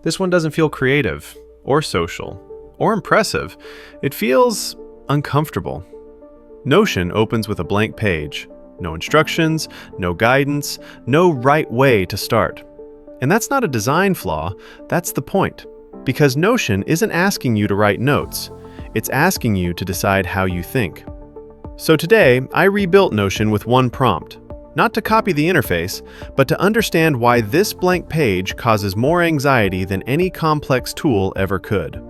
This one doesn't feel creative, or social, or impressive. It feels uncomfortable. Notion opens with a blank page. No instructions, no guidance, no right way to start. And that's not a design flaw, that's the point. Because Notion isn't asking you to write notes, it's asking you to decide how you think. So today, I rebuilt Notion with one prompt. Not to copy the interface, but to understand why this blank page causes more anxiety than any complex tool ever could.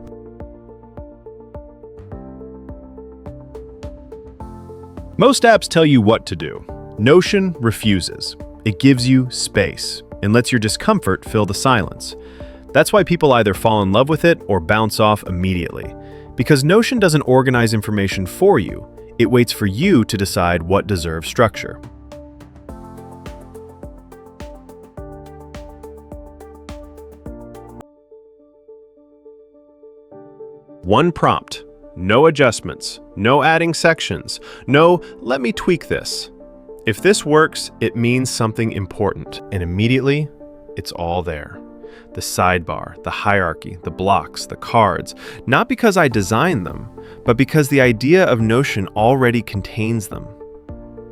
Most apps tell you what to do. Notion refuses. It gives you space and lets your discomfort fill the silence. That's why people either fall in love with it or bounce off immediately. Because Notion doesn't organize information for you, it waits for you to decide what deserves structure. One prompt, no adjustments, no adding sections, no let me tweak this. If this works, it means something important, and immediately, it's all there. The sidebar, the hierarchy, the blocks, the cards, not because I designed them, but because the idea of Notion already contains them.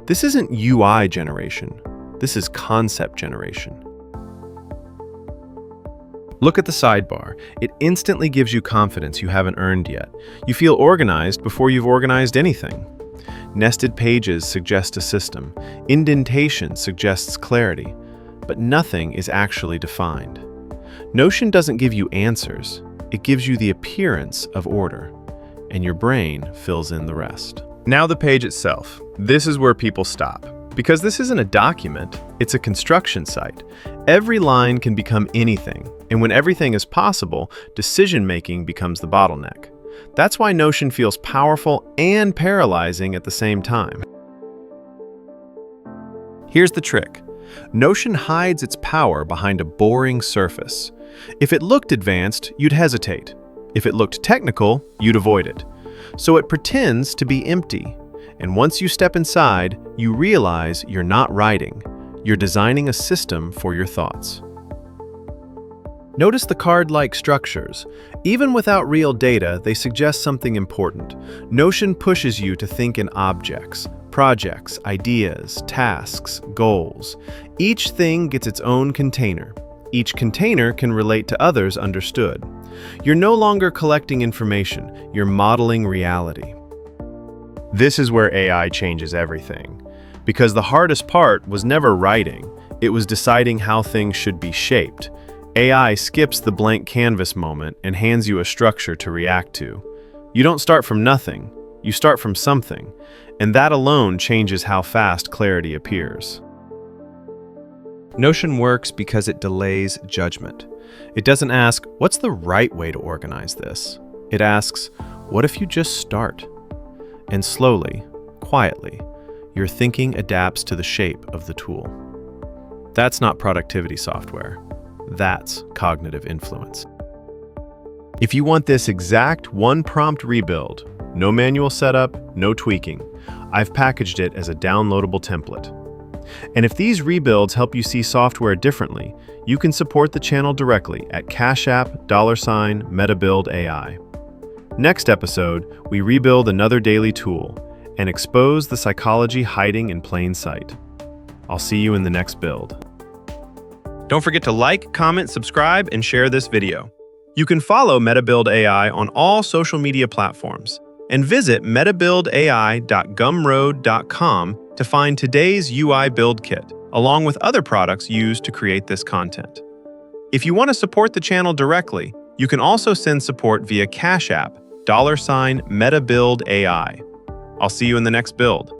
This isn't UI generation, this is concept generation. Look at the sidebar. It instantly gives you confidence you haven't earned yet. You feel organized before you've organized anything. Nested pages suggest a system. Indentation suggests clarity. But nothing is actually defined. Notion doesn't give you answers. It gives you the appearance of order. And your brain fills in the rest. Now the page itself. This is where people stop. Because this isn't a document, it's a construction site. Every line can become anything, and when everything is possible, decision-making becomes the bottleneck. That's why Notion feels powerful and paralyzing at the same time. Here's the trick. Notion hides its power behind a boring surface. If it looked advanced, you'd hesitate. If it looked technical, you'd avoid it. So it pretends to be empty. And once you step inside, you realize you're not writing. You're designing a system for your thoughts. Notice the card-like structures. Even without real data, they suggest something important. Notion pushes you to think in objects, projects, ideas, tasks, goals. Each thing gets its own container. Each container can relate to others understood. You're no longer collecting information, you're modeling reality. This is where AI changes everything. Because the hardest part was never writing, it was deciding how things should be shaped. AI skips the blank canvas moment and hands you a structure to react to. You don't start from nothing, you start from something, and that alone changes how fast clarity appears. Notion works because it delays judgment. It doesn't ask, what's the right way to organize this? It asks, what if you just start? And slowly, quietly, your thinking adapts to the shape of the tool. That's not productivity software. That's cognitive influence. If you want this exact one-prompt rebuild, no manual setup, no tweaking, I've packaged it as a downloadable template. And if these rebuilds help you see software differently, you can support the channel directly at Cash App $MetaBuildAI. Next episode, we rebuild another daily tool and expose the psychology hiding in plain sight. I'll see you in the next build. Don't forget to like, comment, subscribe, and share this video. You can follow MetaBuildAI on all social media platforms and visit metabuildai.gumroad.com to find today's UI build kit, along with other products used to create this content. If you want to support the channel directly, you can also send support via Cash App $MetaBuildAI. I'll see you in the next build.